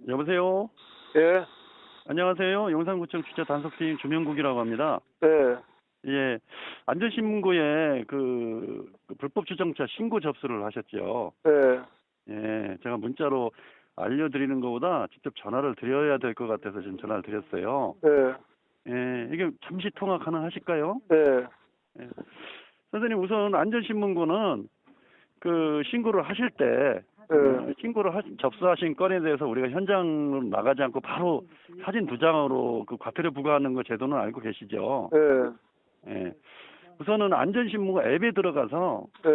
여보세요? 예, 안녕하세요. 용산구청 취재 단속팀 주명국이라고 합니다. 예, 예, 안전신문고에 그 불법 주정차 신고 접수를 하셨죠. 예, 예, 제가 문자로 알려드리는 것보다 직접 전화를 드려야 될 것 같아서 지금 전화를 드렸어요. 예, 예, 이게 잠시 통화 가능하실까요? 예, 예. 선생님, 우선 안전신문고는 그 신고를 하실 때 예, 접수하신 건에 대해서 우리가 현장으로 나가지 않고 바로 사진 두 장으로 그 과태료 부과하는 거 제도는 알고 계시죠? 예, 예. 우선은 안전신문고 앱에 들어가서 예.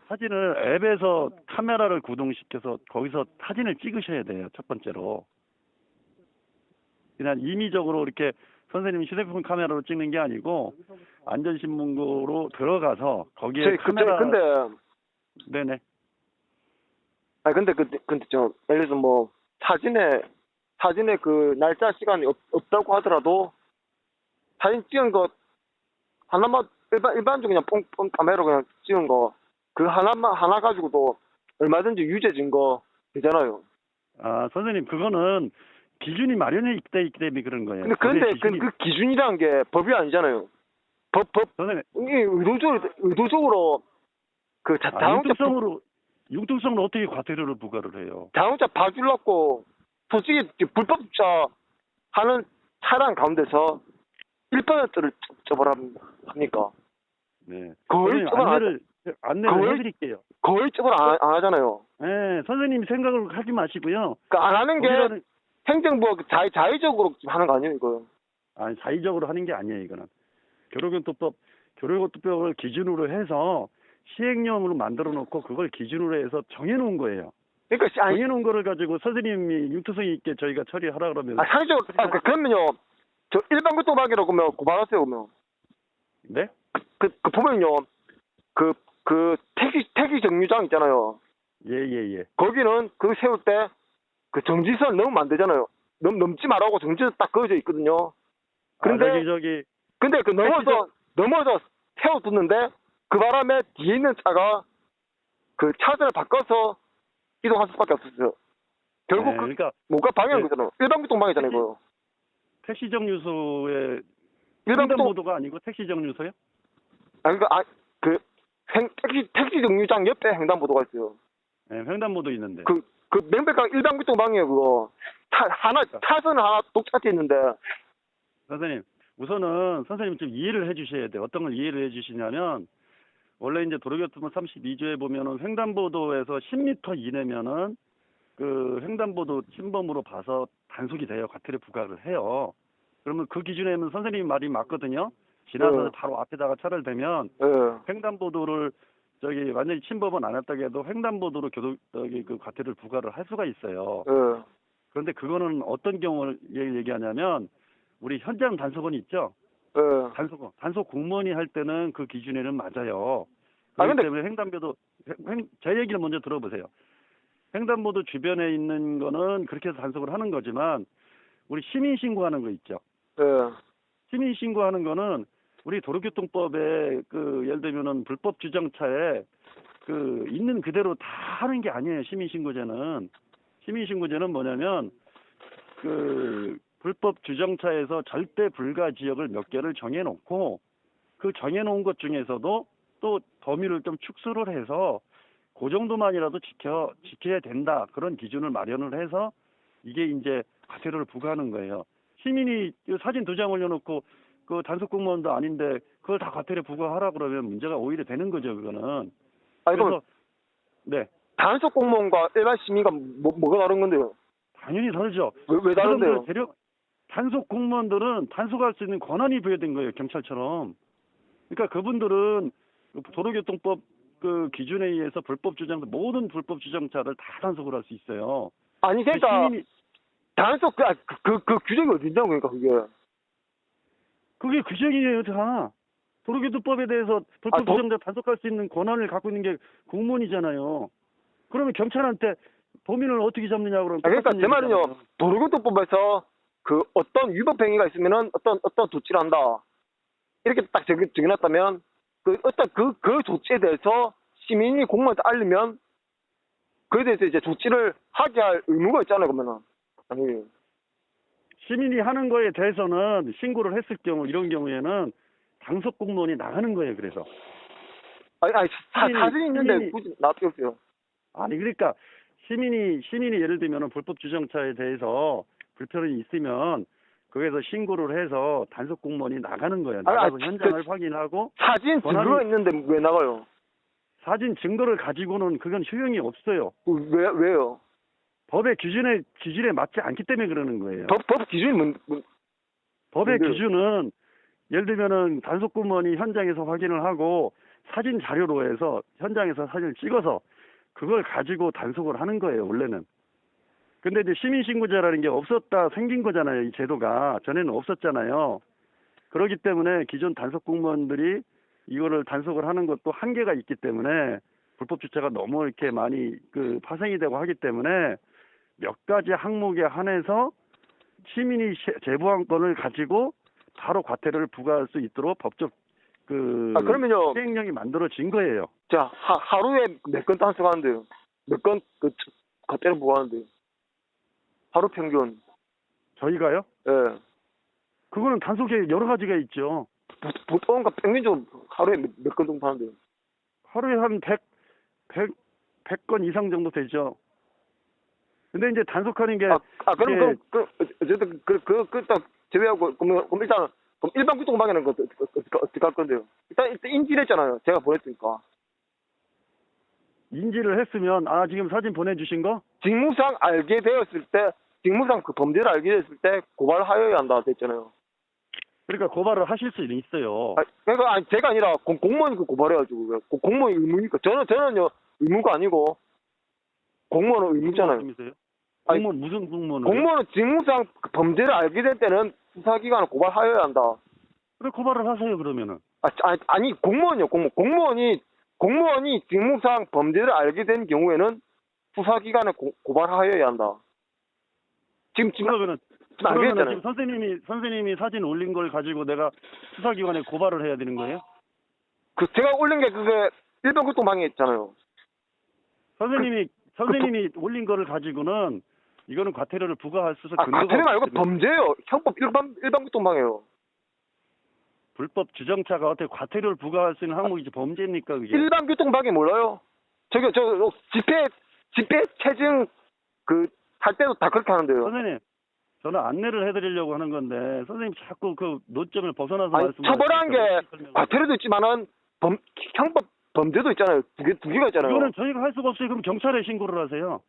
사진을 앱에서 카메라를 구동시켜서 거기서 사진을 찍으셔야 돼요. 첫 번째로. 그냥 임의적으로 이렇게 선생님 휴대폰 카메라로 찍는 게 아니고 안전신문고로 들어가서 거기에 카메라. 근데, 네네. 근데 예를 들어서 뭐, 사진에 그 날짜 시간이 없다고 하더라도, 사진 찍은 거, 하나만, 일반적으로 그냥 뽕 카메라로 그냥 찍은 거, 그 하나 가지고도 얼마든지 유죄 증거 되잖아요. 아, 선생님, 그거는 기준이 마련해 있기 때문에 그런 거예요. 근데 기준이. 그 기준이라는 게 법이 아니잖아요. 선생님, 이게 의도적으로, 융통성으로 어떻게 과태료를 부과를 해요? 자동차 봐주려고 솔직히 불법 주차 하는 차량 가운데서 1%를 처벌합니까? 네. 거의 선생님, 안내를 거의- 해드릴게요. 거의 처벌 안 하잖아요. 네, 선생님 생각을 하지 마시고요. 그러니까 안 하는 게 우리라는- 행정부가 자의적으로 하는 거 아니에요, 이거? 아니, 자의적으로 하는 게 아니에요, 이거는. 교통교통법을 기준으로 해서 시행령으로 만들어 놓고 그걸 기준으로 해서 정해놓은 거예요. 그러니까 정해놓은 거를 가지고 선생님이 융통성 있게 저희가 처리하라 그러면. 상식적으로 그러면요, 저 일반 교통방해로 그러면 고발하세요, 그러면. 네? 그 보면요, 그 택시 정류장 있잖아요. 예. 거기는 그 세울 때 그 정지선 넘으면 안 되잖아요. 넘지 말라고 정지선 딱 그어져 있거든요. 그런데 근데 그 넘어서 세워두는데 그 바람에 뒤에 있는 차가 그 차선을 바꿔서 이동할 수밖에 없었어요. 결국 네, 그러니까 뭔가 방해한 네. 거잖아요. 일반 교통방해잖아요, 이거. 택시 정류소에 일반 교통 횡단보도가 아니고 택시 정류소요? 택시 정류장 옆에 횡단보도가 있어요. 네, 횡단보도 있는데. 그 명백한 일반 교통방해예요, 그거. 차선 하나 똑같이 있는데. 선생님, 우선은 선생님 좀 이해를 해주셔야 돼요. 어떤 걸 이해를 해주시냐면 원래 이제 도로교통법 32조에 보면은 횡단보도에서 10m 이내면은 그 횡단보도 침범으로 봐서 단속이 돼요. 과태료 부과를 해요. 그러면 그 기준에는 선생님 말이 맞거든요. 지나서 네. 바로 앞에다가 차를 대면 예. 횡단보도를 완전히 침범은 안 했다고 해도 횡단보도로 그 과태료를 부과를 할 수가 있어요. 예. 그런데 그거는 어떤 경우를 얘기하냐면 우리 현장 단속원 있죠? 예. 단속 공무원이 할 때는 그 기준에는 맞아요. 아, 그렇기 근데- 때문에 횡단보도 제 얘기를 먼저 들어보세요. 횡단보도 주변에 있는 거는 그렇게 해서 단속을 하는 거지만 우리 시민 신고하는 거 있죠. 예. 시민 신고하는 거는 우리 도로교통법에 그 예를 들면은 불법 주정차에 그 있는 그대로 다 하는 게 아니에요. 시민신고제는. 시민신고제는 뭐냐면 그 불법 주정차에서 절대 불가 지역을 몇 개를 정해놓고 그 정해놓은 것 중에서도 또 범위를 좀 축소를 해서 그 정도만이라도 지켜야 된다. 그런 기준을 마련을 해서 이게 이제 과태료를 부과하는 거예요. 시민이 사진 두 장 올려놓고 그 단속 공무원도 아닌데 그걸 다 과태료 부과하라 그러면 문제가 오히려 되는 거죠, 그거는. 아니, 그럼 그래서 네, 단속 공무원과 일반 시민과 뭐가 다른 건데요? 당연히 다르죠. 왜 다른데요? 단속 공무원들은 단속할 수 있는 권한이 부여된 거예요, 경찰처럼. 그러니까 그분들은 도로교통법 그 기준에 의해서 모든 불법 주정차를 다 단속을 할 수 있어요. 아니, 그러니까 시민이 단속 그 규정이 어딘다고 그러니까 그게 규정이에요, 다. 도로교통법에 대해서 불법 주정차 단속할 수 있는 권한을 갖고 있는 게 공무원이잖아요. 그러면 경찰한테 범인을 어떻게 잡느냐 그러면 그러니까 똑같은 제 말은요. 얘기잖아요. 도로교통법에서 그 어떤 위법 행위가 있으면은 어떤 조치를 한다. 이렇게 딱 정해놨다면 그 조치에 대해서 시민이 공무원한테 알리면 그에 대해서 이제 조치를 하게 할 의무가 있잖아요, 그러면은. 아니, 시민이 하는 거에 대해서는 신고를 했을 경우 이런 경우에는 단속 공무원이 나가는 거예요. 그래서 아니, 시민이- 사진이 있는데 시민이- 굳이 나 필요 없어요. 아니 그러니까 시민이 예를 들면은 불법 주정차에 대해서 불편이 있으면 거기에서 신고를 해서 단속 공무원이 나가는 거예요. 나가서 현장을 확인하고 사진 증거가 있는데 왜 나가요? 사진 증거를 가지고는 그건 효용이 없어요. 왜요? 법의 기준에 맞지 않기 때문에 그러는 거예요. 법 기준이 법의 근데요. 기준은 예를 들면은 단속 공무원이 현장에서 확인을 하고 사진 자료로 해서 현장에서 사진을 찍어서 그걸 가지고 단속을 하는 거예요, 원래는. 근데 이제 시민신고제라는 게 없었다 생긴 거잖아요, 이 제도가. 전에는 없었잖아요. 그렇기 때문에 기존 단속 공무원들이 이거를 단속을 하는 것도 한계가 있기 때문에 불법 주차가 너무 이렇게 많이 파생이 되고 하기 때문에 몇 가지 항목에 한해서 시민이 제보항권을 가지고 바로 과태료를 부과할 수 있도록 법적 그러면요. 시행령이 만들어진 거예요. 자, 하루에 몇 건 단속하는데요? 몇 건 과태료 부과하는데요? 하루 평균. 저희가요? 예. 그거는 단속에 여러 가지가 있죠. 보통가 평균적으로 하루에 몇 건 정도 하는데요? 하루에 한 100건 이상 정도 되죠. 근데 이제 단속하는 게 그럼 어쨌든 딱 제외하고 그럼 일단 그럼 일반 교통방해는 어떻게 할 건데요? 일단 인지했잖아요. 제가 보냈으니까. 인지를 했으면 지금 사진 보내주신 거? 직무상 알게 되었을 때 직무상 그 범죄를 알게 됐을 때 고발하여야 한다 됐잖아요. 그러니까 고발을 하실 수 있어요. 그러니까 제가 아니라 공무원이 고발해가지고 공무원 의무니까 저는요 의무가 아니고 공무원은 의무잖아요. 공무원 무슨 공무원은? 공무원은 직무상 그 범죄를 알게 될 때는 수사기관을 고발하여야 한다. 그래 고발을 하세요 그러면은. 아니 공무원이요. 공무원이 직무상 범죄를 알게 된 경우에는 수사기관에 고발하여야 한다. 그러면은 알겠잖아요. 지금 선생님이 사진 올린 걸 가지고 내가 수사기관에 고발을 해야 되는 거예요? 제가 올린 게 그게 일반 교통방해였잖아요. 선생님이 올린 거를 가지고는 이거는 과태료를 부과할 수 있어. 과태료 말고 범죄요. 형법 일반 교통방해요. 불법 주정차가 어떻게 과태료를 부과할 수 있는 항목이지 범죄입니까 그게? 일반 교통방해 몰라요? 저 집회 체증 할 때도 다 그렇게 하는데요. 선생님, 저는 안내를 해드리려고 하는 건데 선생님 자꾸 그 노점을 벗어나서 말씀하시니까 처벌한 게 과태료도 있지만은 형법 범죄도 있잖아요. 두 개가 있잖아요. 이거는 저희가 할 수가 없어요. 그럼 경찰에 신고를 하세요.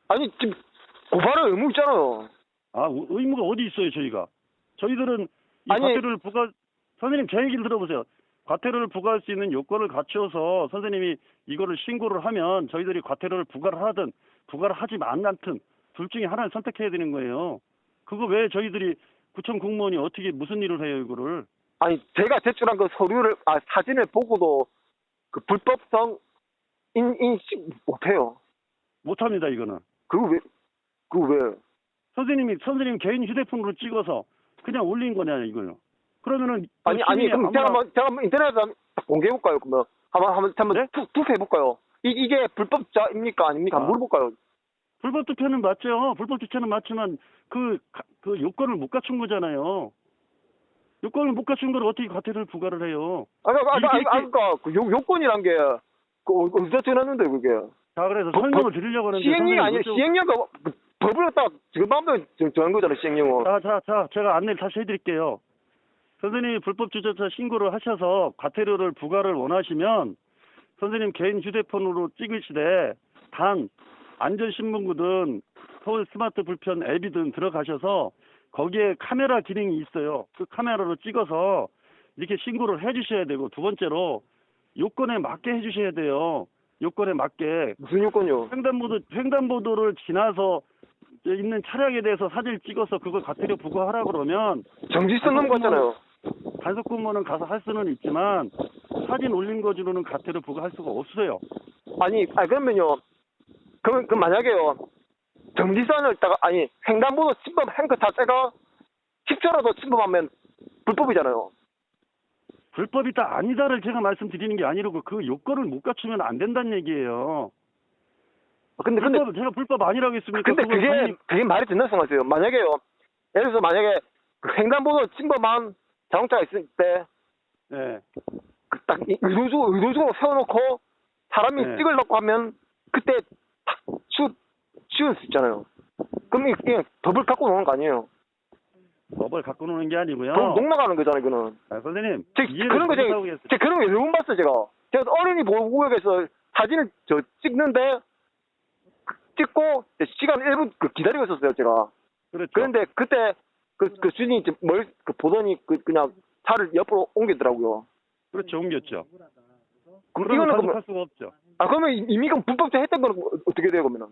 아니 지금 고발할 의무 있잖아요. 의무가 어디 있어요 저희가? 저희들은 과태료를 선생님 제 얘기를 들어보세요. 과태료를 부과할 수 있는 요건을 갖추어서 선생님이 이거를 신고를 하면 저희들이 과태료를 부과를 하든 부과를 하지 않든 둘 중에 하나를 선택해야 되는 거예요. 그거 왜 저희들이 구청 공무원이 어떻게 무슨 일을 해요 이거를? 아니 제가 제출한 그 서류를 사진을 보고도 그 불법성 인식 못해요. 못합니다 이거는. 그거 왜? 선생님 개인 휴대폰으로 찍어서 그냥 올린 거냐 이거요. 그러면은 아니 그럼 제가 한번 인터넷에 공개해 볼까요? 그러면 한번 네? 투표해 볼까요? 이게 불법자입니까 아닙니까? 물어볼까요? 불법 투표는 맞죠. 불법 투표는 맞지만 그 요건을 못 갖춘 거잖아요. 요건을 못 갖춘 걸 어떻게 과태료를 부과를 해요? 그러니까 그 요건이란 게 어디서 정했는데 그게? 자 그래서 설명을 드리려고 하는데 시행령이 아니에요. 시행령 법을 갖다가 지금 방금 정한 거잖아요. 시행령은. 자 제가 안내를 다시 해드릴게요. 선생님이 불법 주정차 신고를 하셔서 과태료를 부과를 원하시면 선생님 개인 휴대폰으로 찍으시되 단 안전신문고든 서울 스마트 불편 앱이든 들어가셔서 거기에 카메라 기능이 있어요. 그 카메라로 찍어서 이렇게 신고를 해주셔야 되고 두 번째로 요건에 맞게 해주셔야 돼요. 요건에 맞게. 무슨 요건요? 횡단보도를 지나서 있는 차량에 대해서 사진을 찍어서 그걸 과태료 부과하라 그러면 정지선 넘었잖아요. 단속 공무원은 가서 할 수는 있지만 사진 올린 거지로는 과태료 부과할 수가 없어요. 그러면요. 그럼 만약에요. 정지선을 횡단보도 침범한 것 자체가 10초라도 침범하면 불법이잖아요. 불법이다 아니다를 제가 말씀드리는 게 아니고 그 요건을 못 갖추면 안 된다는 얘기예요. 근데 제가 불법 아니라고 했습니까? 근데 그건 그게 말이 된다고 생각하세요. 만약에요. 예를 들어서 만약에 그 횡단보도 침범한 자동차가 있을 때 예. 딱 의도적으로 세워놓고 사람이 네. 찍으려고 하면 그때 탁 치울 수 있잖아요. 그럼 이게 법을 갖고 노는 거 아니에요. 법을 갖고 노는 게 아니고요. 법 녹나가는 거잖아요, 그거는. 아, 선생님, 그런 거 제가 그런 거 여러 번 봤어요, 제가 어린이 보호구역에서 사진을 찍는데 찍고 시간 1분 기다리고 있었어요, 제가. 그렇죠. 그런데 그때 그 주인이 보더니 그냥 차를 옆으로 옮기더라고요. 그렇죠, 옮겼죠. 그럼 이거는 이거는 할 수가 없죠. 그러면 이미 그 불법적 했던 거는 어떻게 돼요, 그러면?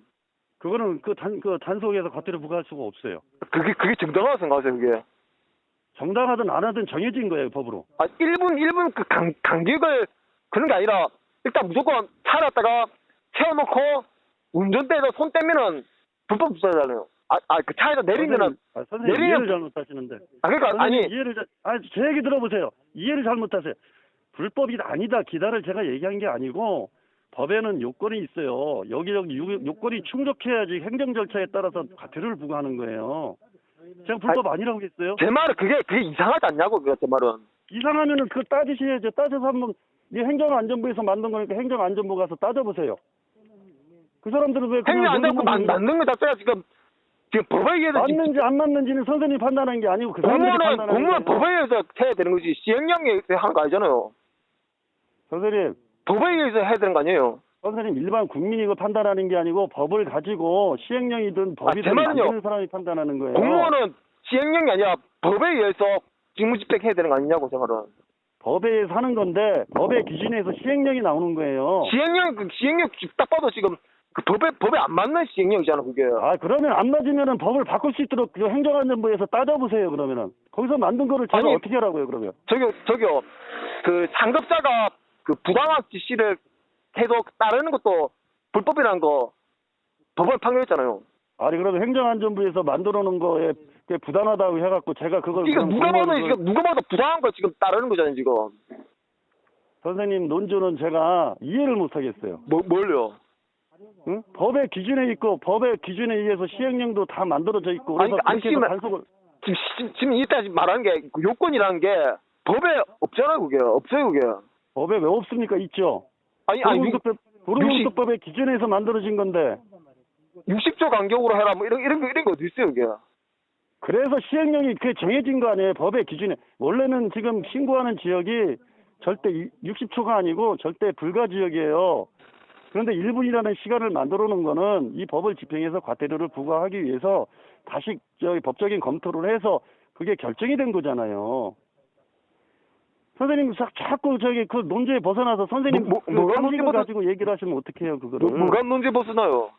그거는 그 단속에서 과태료 부과할 수가 없어요. 그게 정당하다고 생각하세요, 그게? 정당하든 안 하든 정해진 거예요, 법으로. 1분 그 간격을 그런 게 아니라 일단 무조건 차를 갖다가 세워놓고 운전대에서 손 떼면은 불법 부사잖아요. 그 차에서 내리면은 선생님 이해를 잘못하시는데. 그러니까 아니 제 얘기 들어보세요. 이해를 잘못하세요. 불법이 아니다 기다를 제가 얘기한 게 아니고 법에는 요건이 있어요. 여기저기 요건이 충족해야지 행정 절차에 따라서 과태료를 부과하는 거예요. 제가 불법 아니라고 했어요. 제 말은 그게 이상하지 않냐고, 제 말은. 이상하면은 그거 따지셔야죠. 따져서 한번 이 행정안전부에서 만든 거니까 행정안전부 가서 따져보세요. 그 사람들은 왜 행정안전부 만든 거 자체가 지금 법에 의해서 맞는지 안 맞는지는 선생님이 판단하는 게 아니고 그 사람들이 판단하는 거예요. 공무원 법에 의해서 해야 되는 거지 시행령에 의해서 하는 거 아니잖아요. 선생님. 법에 의해서 해야 되는 거 아니에요. 선생님 일반 국민이 이거 판단하는 게 아니고 법을 가지고 시행령이든 법이든 만드는 사람이 판단하는 거예요. 공무원은 시행령이 아니라 법에 의해서 직무집행해야 되는 거 아니냐고, 제 말은. 법에 의해서 하는 건데 법의 기준에 서 시행령이 나오는 거예요. 시행령 딱 봐도 지금 그 법에 안 맞는 시행령이잖아, 그게. 그러면 안 맞으면은 법을 바꿀 수 있도록 그 행정안전부에서 따져보세요, 그러면은. 거기서 만든 거를 제가 어떻게 하라고요, 그러면? 저기요. 그 상급자가 그 부당한 지시를 해도 따르는 것도 불법이라는 거 법원 판결했잖아요. 그러면 행정안전부에서 만들어 놓은 거에 부당하다고 해갖고 제가 그걸 이거 누가 봐도 부당한 거 지금 따르는 거잖아요, 지금. 선생님 논조는 제가 이해를 못 하겠어요. 뭘요? 응? 법의 기준에 있고 법의 기준에 의해서 시행령도 다 만들어져 있고 그래서 단속을 지금 이따 말하는 게 요건이라는 게 법에 없잖아요, 그게. 없어요, 그게. 법에 왜 없습니까? 있죠. 도로교통법의 기준에서 만들어진 건데 60초 간격으로 해라 뭐 이런 거 어디 있어요, 그게. 그래서 시행령이 그게 정해진 거 아니에요. 법의 기준에. 원래는 지금 신고하는 지역이 절대 60초가 아니고 절대 불가 지역이에요. 그런데 1분이라는 시간을 만들어 놓은 거는 이 법을 집행해서 과태료를 부과하기 위해서 다시 법적인 검토를 해서 그게 결정이 된 거잖아요. 선생님 자꾸 그 논제에 벗어나서 선생님 상식을 가지고 얘기를 하시면 어떻게 해요, 그거를. 뭐가 논제 벗어나요?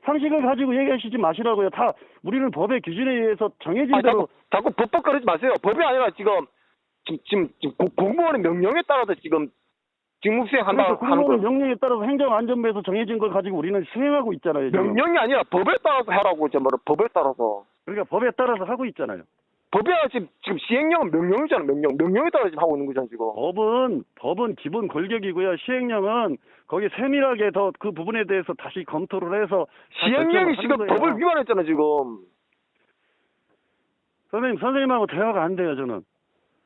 상식을 가지고 얘기하시지 마시라고요. 다 우리는 법의 기준에 의해서 정해진 대로. 자꾸 법거리지 마세요. 법이 아니라 지금 공무원의 명령에 따라서 지금 직무 수행한다고 하는 거. 공무원 명령에 따라서 행정안전부에서 정해진 걸 가지고 우리는 수행하고 있잖아요. 지금. 명령이 아니라 법에 따라서 하라고, 제 말은. 법에 따라서. 그러니까 법에 따라서 하고 있잖아요. 법이 아니라 지금 시행령은 명령이잖아요. 명령에 따라 지금 하고 있는 거잖아요, 지금. 법은 기본 골격이고요. 시행령은 거기 세밀하게 더 그 부분에 대해서 다시 검토를 해서. 시행령이 지금 법을 위반했잖아요, 지금. 선생님하고 대화가 안 돼요, 저는.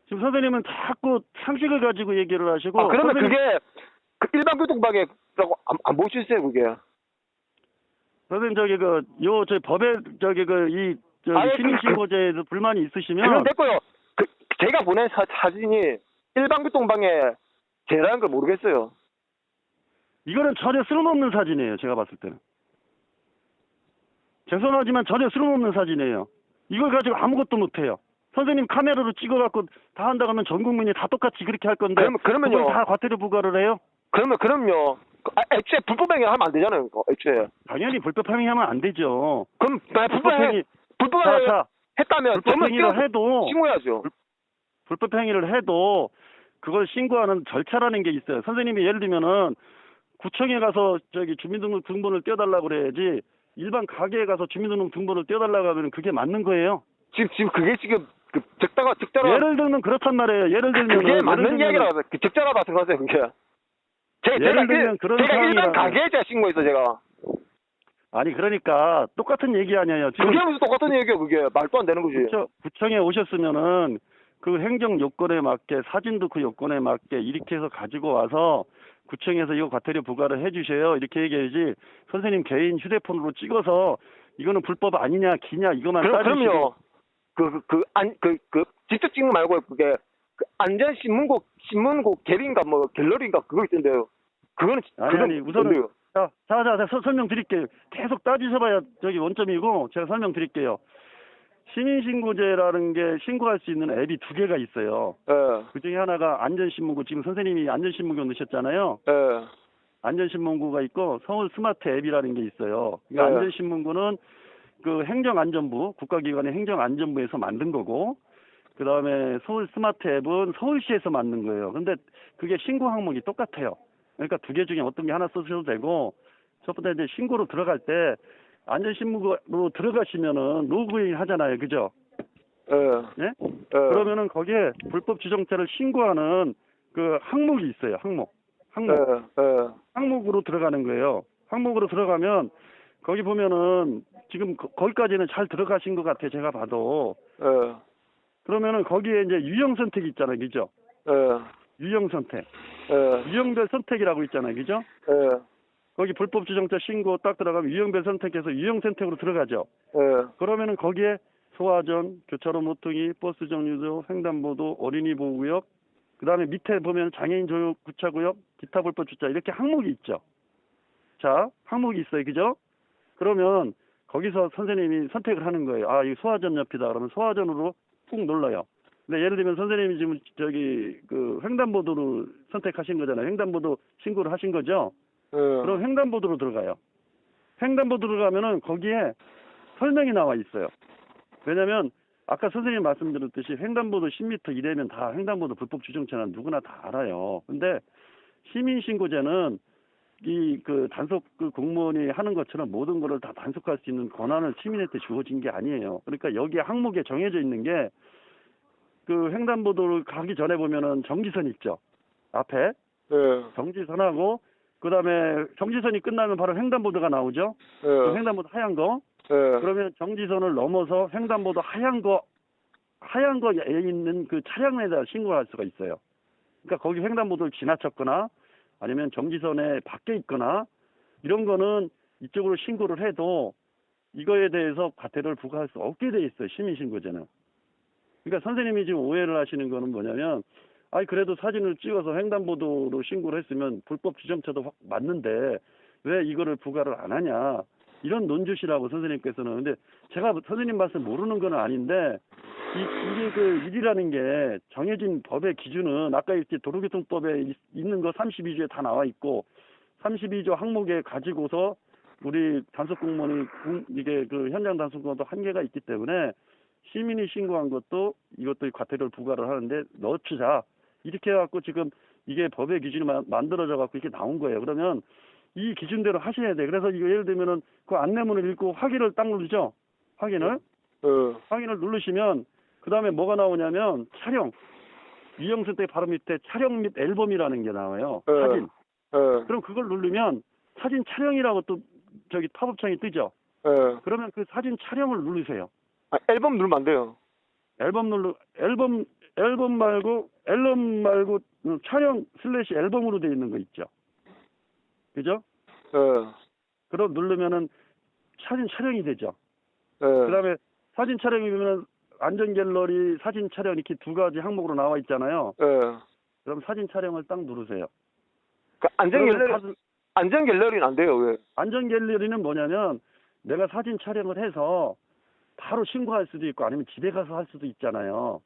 지금 선생님은 자꾸 상식을 가지고 얘기를 하시고. 그러면 그게 일반 교통방해라고 안 볼 수 있어요, 그게. 선생님 저희 법에 시민신고제에서 불만이 있으시면. 그건 됐고요. 제가 보낸 사진이 일반 교통방해 제라는 걸 모르겠어요. 이거는 전혀 쓸모없는 사진이에요, 제가 봤을 때는. 죄송하지만 전혀 쓸모없는 사진이에요. 이걸 가지고 아무것도 못해요. 선생님 카메라로 찍어갖고 다 한다 그러면 전 국민이 다 똑같이 그렇게 할 건데. 그러면요. 다 과태료 부과를 해요? 그럼요. 애초에 불법 행위 하면 안 되잖아요, 애초에. 당연히 불법 행위하면 안 되죠. 그럼 불법 행위 했다면 불법 행위를 해도 신고해야죠. 불법 행위를 해도 그걸 신고하는 절차라는 게 있어요. 선생님이 예를 들면은 구청에 가서 주민등록 등본을 떼어달라고 그래야지 일반 가게에 가서 주민등록 등본을 떼어달라고 하면 그게 맞는 거예요. 지금 그게 지금 적자가 예를 들면 그렇단 말이에요. 예를 들면 그게 맞는 이야기라고 적자라고 생각하세요, 그게. 예를 들면 그런 제가 일반 상황이라면 가게에다 신고했어, 제가. 아니 그러니까 똑같은 얘기 아니에요. 지금 그게 무슨 똑같은 얘기야, 그게. 말도 안 되는 거지. 구청에 오셨으면은 그 행정 요건에 맞게 사진도 그 요건에 맞게 이렇게 해서 가지고 와서 구청에서 이거 과태료 부과를 해주세요 이렇게 얘기해야지 선생님 개인 휴대폰으로 찍어서 이거는 불법 아니냐 기냐 이것만 따지시고 그럼요. 직접 찍는 거 말고, 그게, 신문국 갤인가, 갤러리인가, 그거 있던데요. 그거는, 아니 우선은 자 설명드릴게요. 계속 따지셔봐야 저기 원점이고 제가 설명드릴게요. 시민신고제라는 게 신고할 수 있는 앱이 2개가 있어요. 예, 그 중에 하나가 안전신문고, 지금 선생님이 안전신문고 넣으셨잖아요. 예, 안전신문고가 있고 서울 스마트 앱이라는 게 있어요. 그러니까 네. 안전신문고는 그 행정안전부, 국가기관의 행정안전부에서 만든 거고, 그 다음에 서울 스마트 앱은 서울시에서 만든 거예요. 근데 그게 신고 항목이 똑같아요. 그러니까 2개 중에 어떤 게 하나 쓰셔도 되고, 첫 번째 이제 신고로 들어갈 때 안전신문고로 들어가시면은 로그인 하잖아요. 그죠? 예, 예? 예. 그러면은 거기에 불법 주정차를 신고하는 그 항목이 있어요. 항목. 항목으로 들어가는 거예요. 항목으로 들어가면 거기 보면은 지금 거기까지는 잘 들어가신 것 같아요. 제가 봐도. 예, 그러면은 거기에 이제 유형 선택이 있잖아요. 그죠? 예, 유형 선택. 예, 유형별 선택이라고 있잖아요. 그죠? 예, 거기 불법 주정차 신고 딱 들어가면 유형별 선택해서 유형 선택으로 들어가죠. 예. 그러면은 거기에 소화전, 교차로 모퉁이, 버스 정류소, 횡단보도, 어린이 보호구역, 그 다음에 밑에 보면 장애인 조용 구차구역, 기타 불법 주차 이렇게 항목이 있죠. 자, 항목이 있어요. 그죠? 그러면 거기서 선생님이 선택을 하는 거예요. 아, 이거 소화전 옆이다. 그러면 소화전으로 꾹 눌러요. 근데 예를 들면 선생님이 지금 저기 그 횡단보도를 선택하신 거잖아요. 횡단보도 신고를 하신 거죠. 그럼 횡단보도로 들어가요. 횡단보도 들어가면은 거기에 설명이 나와 있어요. 왜냐면 아까 선생님 말씀드렸듯이 횡단보도 10m 이내면 다 횡단보도 불법 주정차는 누구나 다 알아요. 근데 시민신고제는 이 그 단속 그 공무원이 하는 것처럼 모든 거를 다 단속할 수 있는 권한을 시민한테 주어진 게 아니에요. 그러니까 여기 항목에 정해져 있는 게 그 횡단보도를 가기 전에 보면은 정지선 있죠. 앞에 정지선하고 그다음에 정지선이 끝나면 바로 횡단보도가 나오죠. 그 횡단보도 하얀 거. 그러면 정지선을 넘어서 횡단보도 하얀 거에 있는 그 차량에다 신고할 수가 있어요. 그러니까 거기 횡단보도를 지나쳤거나 아니면 정지선에 밖에 있거나 이런 거는 이쪽으로 신고를 해도 이거에 대해서 과태료를 부과할 수 없게 돼 있어요. 시민신고제는. 그러니까 선생님이 지금 오해를 하시는 거는 뭐냐면 아니 그래도 사진을 찍어서 횡단보도로 신고를 했으면 불법 주정차도 맞는데 왜 이거를 부과를 안 하냐 이런 논주시라고 선생님께서는. 근데 제가 선생님 말씀 모르는 건 아닌데 이게 그 일이라는 게 정해진 법의 기준은 아까 이렇게 도로교통법에 있는 거 32조에 다 나와 있고 32조 항목에 가지고서 우리 단속 공무원이 이게 그 현장 단속 공무원도 한계가 있기 때문에 시민이 신고한 것도 이것도 과태료를 부과를 하는데 넣자 이렇게 해갖고 지금 이게 법의 기준이 만들어져 갖고 이렇게 나온 거예요. 그러면 이 기준대로 하셔야 돼. 그래서 이거 예를 들면은 그 안내문을 읽고 확인을 딱 누르죠. 확인을 누르시면 그 다음에 뭐가 나오냐면 촬영 유형 선택 바로 밑에 촬영 및 앨범이라는 게 나와요. 사진. 그럼 그걸 누르면 사진 촬영이라고 또 저기 팝업창이 뜨죠. 그러면 그 사진 촬영을 누르세요. 아, 앨범 누르면 안 돼요. 앨범 말고 촬영 / 앨범으로 되어 있는 거 있죠. 그죠? 그럼 누르면은 사진 촬영이 되죠. 그다음에 사진 촬영이면 안전 갤러리 사진 촬영 이렇게 2가지 항목으로 나와 있잖아요. 그럼 사진 촬영을 딱 누르세요. 그 안전 갤러리는 안 돼요. 왜? 안전 갤러리는 뭐냐면 내가 사진 촬영을 해서 바로 신고할 수도 있고 아니면 집에 가서 할 수도 있잖아요.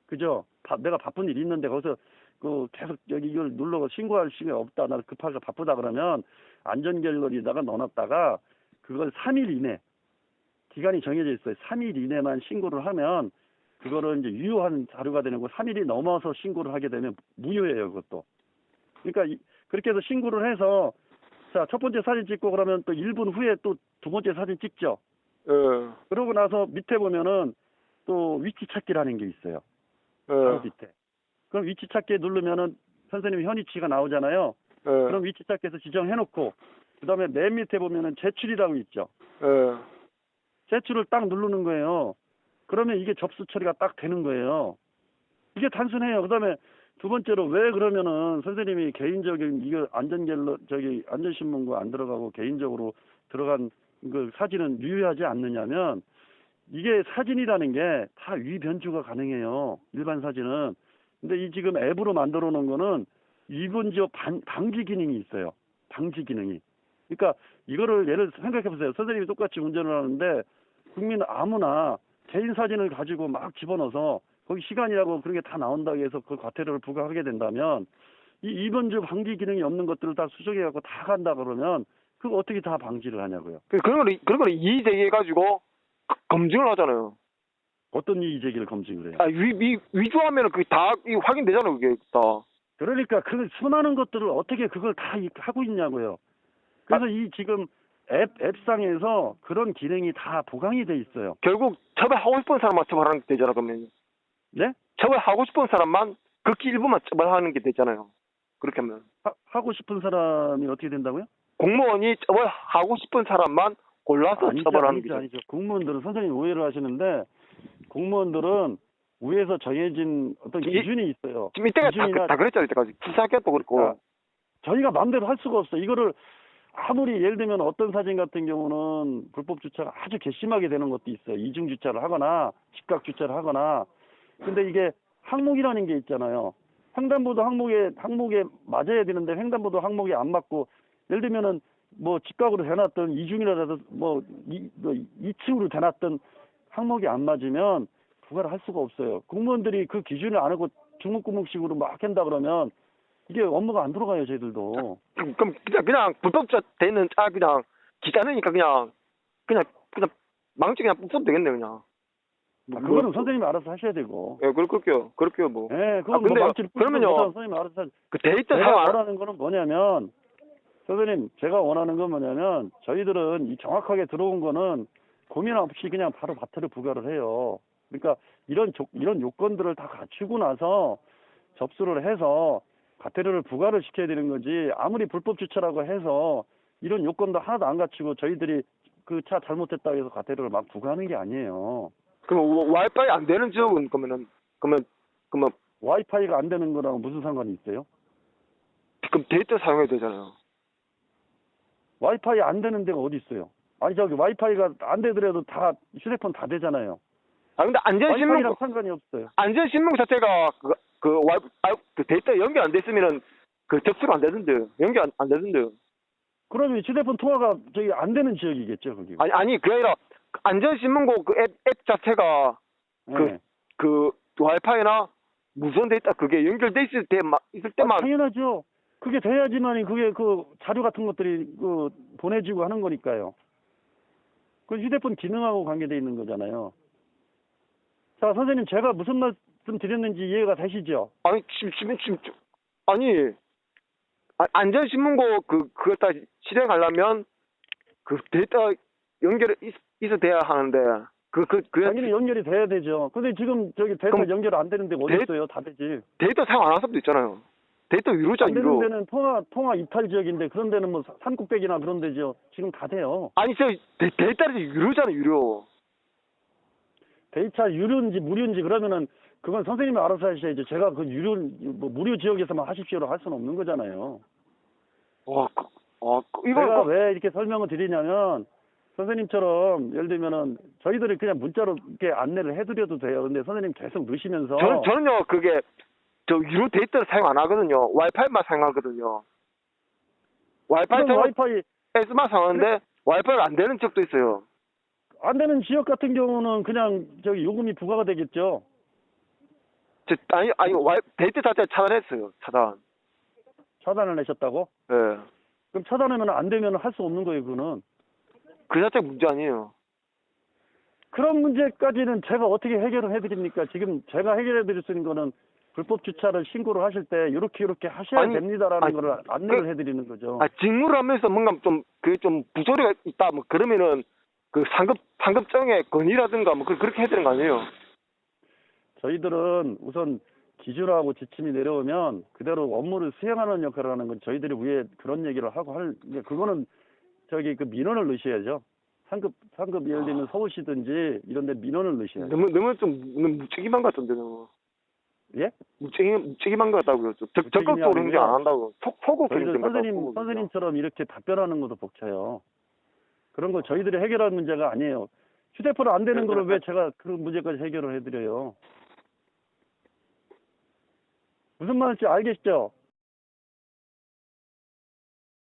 그죠? 내가 바쁜 일이 있는데 거기서 그 계속 여기 이걸 눌러서 신고할 시간이 없다. 나 급하게 바쁘다 그러면 안전 갤러리에다가 넣어놨다가 그걸 3일 이내 기간이 정해져 있어요. 3일 이내만 신고를 하면 그거를 이제 유효한 자료가 되는 거고 3일이 넘어서 신고를 하게 되면 무효예요. 그것도. 그러니까 그렇게 해서 신고를 해서 자, 첫 번째 사진 찍고 그러면 또 1분 후에 또 2번째 사진 찍죠. 그러고 나서 밑에 보면은 또 위치 찾기라는 게 있어요. 바로 밑에. 그럼 위치 찾기에 누르면은 선생님 현위치가 나오잖아요. 그럼 위치 찾기해서 지정해놓고 그다음에 맨 밑에 보면은 제출이라고 있죠. 예. 제출을 딱 누르는 거예요. 그러면 이게 접수 처리가 딱 되는 거예요. 이게 단순해요. 그다음에 두 번째로 왜 그러면은 선생님이 개인적인 이거 안전신문고 안 들어가고 개인적으로 들어간 그 사진은 유효하지 않느냐면 이게 사진이라는 게 다 위변주가 가능해요. 일반 사진은. 근데 이 지금 앱으로 만들어 놓은 거는 위변지역 방지 기능이 있어요. 방지 기능이. 그러니까 이거를 예를 생각해 보세요. 선생님이 똑같이 운전을 하는데 국민 아무나 개인 사진을 가지고 막 집어넣어서 거기 시간이라고 그런 게 다 나온다고 해서 그 과태료를 부과하게 된다면 이 위변주 방지 기능이 없는 것들을 다 수정해 갖고 다 간다 그러면 그거 어떻게 다 방지를 하냐고요. 그런 거를 이의 제기해가지고 검증을 하잖아요. 어떤 이의 제기를 검증을 해요. 아, 위조하면은 그게 다 확인되잖아요, 그게 다. 그러니까 그 수많은 것들을 어떻게 그걸 다 하고 있냐고요. 그래서 이 지금 앱상에서 그런 기능이 다 보강이 돼 있어요. 결국 처벌하고 싶은 사람만 처벌하는 게 되잖아, 그러면. 네? 처벌하고 싶은 사람만 극히 일부만 처벌하는 게 되잖아요. 그렇게 하면. 하고 싶은 사람이 어떻게 된다고요? 공무원이 처벌하고 싶은 사람만 골라서 처벌하는 게 아니죠. 공무원들은 선생님 오해를 하시는데 공무원들은 위에서 정해진 어떤 기준이 있어요. 지금 이때가 다 그랬잖아요, 이때까지. 수사학교도 그렇고. 그러니까 저희가 마음대로 할 수가 없어. 이거를 아무리 예를 들면 어떤 사진 같은 경우는 불법 주차가 아주 괘씸하게 되는 것도 있어요. 이중 주차를 하거나 직각 주차를 하거나. 근데 이게 항목이라는 게 있잖아요. 횡단보도 항목에 맞아야 되는데 횡단보도 항목에 안 맞고 예를 들면은 뭐 직각으로 대놨던 이중이라도 뭐 2층으로 대놨던 항목이 안 맞으면 부과를 할 수가 없어요. 공무원들이 그 기준을 안 하고 중목구목식으로 막 한다 그러면 이게 업무가 안 들어가요, 저희들도. 그럼 그냥 불법자 되는 그냥 기자니까 그냥 망치 그냥 뽑으면 되겠네, 그냥. 그거는 선생님이 알아서 하셔야 되고. 예, 그렇게요, 뭐. 네, 그건 근데 망치를 그러면요, 선생님이 알아서 그 데이터 제가 사용 원하는 거는 뭐냐면, 선생님, 제가 원하는 건 뭐냐면, 저희들은 이 정확하게 들어온 거는 고민 없이 그냥 바로 과태료 부과를 해요. 그러니까 이런 요건들을 다 갖추고 나서 접수를 해서 과태료를 부과를 시켜야 되는 거지, 아무리 불법 주차라고 해서 이런 요건도 하나도 안 갖추고 저희들이 그 차 잘못했다고 해서 과태료를 막 부과하는 게 아니에요. 그럼 와이파이 안 되는 지역은 그러면 와이파이가 안 되는 거랑 무슨 상관이 있어요? 그럼 데이터 사용해야 되잖아요. 와이파이 안 되는 데가 어디 있어요? 아니 저기 와이파이가 안 되더라도 다 휴대폰 다 되잖아요. 아 근데 와이파이랑 상관이 없어요. 안전신문 자체가 그 데이터 연결 안 됐으면은 그 접수가 안 되던데요. 연결 안 되던데요. 그러면 휴대폰 통화가 저기 안 되는 지역이겠죠, 거기. 아니 그게 아니라 안전신문고 그 앱 자체가 네. 그 와이파이나 무선 데이터 그게 연결돼 있을 때만 당연하죠. 그게 돼야지만이 그게 그 자료 같은 것들이 그 보내지고 하는 거니까요. 그 휴대폰 기능하고 관계돼 있는 거잖아요. 자, 선생님 제가 무슨 말씀 드렸는지 이해가 되시죠? 아니 아니 안전신문고 그걸 다 실행하려면 그 데이터 연결이 있어 돼야 하는데 당연히 연결이 돼야 되죠. 근데 지금 저기 데이터 연결 안 되는 데가 어디 있어요? 다 되지. 데이터 사용 안 하는 사람도 있잖아요. 데이터 유료자 안 되는 유료. 데는 통화 이탈 지역인데 그런 데는 뭐 산꼭대기나 그런 데죠. 지금 다 돼요. 아니 데이터는 유료잖아요, 유료. 데이터 유료인지 무료인지 그러면은 그건 선생님이 알아서 하셔야죠. 제가 그 무료 지역에서만 하십시오로 할 수는 없는 거잖아요. 제가 왜 이렇게 설명을 드리냐면 선생님처럼 예를 들면은 저희들이 그냥 문자로 이렇게 안내를 해드려도 돼요. 근데 선생님 계속 넣으시면서 저는요 그게 저 유료 데이터를 사용 안 하거든요. 와이파이만 사용하거든요. 와이파이만 사용하는데 와이파이가 안 되는 지역도 있어요. 안 되는 지역 같은 경우는 그냥 저기 요금이 부과가 되겠죠. 아니 데이터 자체 차단했어요. 차단을 내셨다고? 예. 그럼 차단하면 안 되면 할 수 없는 거예요, 그거는. 그 자체 문제 아니에요. 그런 문제까지는 제가 어떻게 해결을 해드립니까? 지금 제가 해결해 드릴 수 있는 거는 불법 주차를 신고를 하실 때 이렇게 하셔야 됩니다라는 거를 안내를 해드리는 거죠. 직무를 하면서 뭔가 좀 부조리가 있다 뭐 그러면은 그 상급정의 건의라든가 뭐 그렇게 해야 되는 거 아니에요? 저희들은 우선 기준하고 지침이 내려오면 그대로 업무를 수행하는 역할을 하는 건 저희들이 위에 그런 얘기를 하고 그거는 저기 그 민원을 넣으셔야죠. 상급 예를 들면 서울시든지 이런 데 민원을 넣으셔야죠. 너무 너무 무책임한 것 같던데, 너무. 예? 무책임한 것 같다고요. 무책임이 적극적으로 행동 안 아니고요. 한다고. 속고 저희들 선생님처럼 이렇게 답변하는 것도 벅차요. 그런 거 저희들이 해결할 문제가 아니에요. 휴대폰 안 되는 거를 왜 제가 그런 문제까지 해결을 해드려요. 무슨 말인지 알겠죠?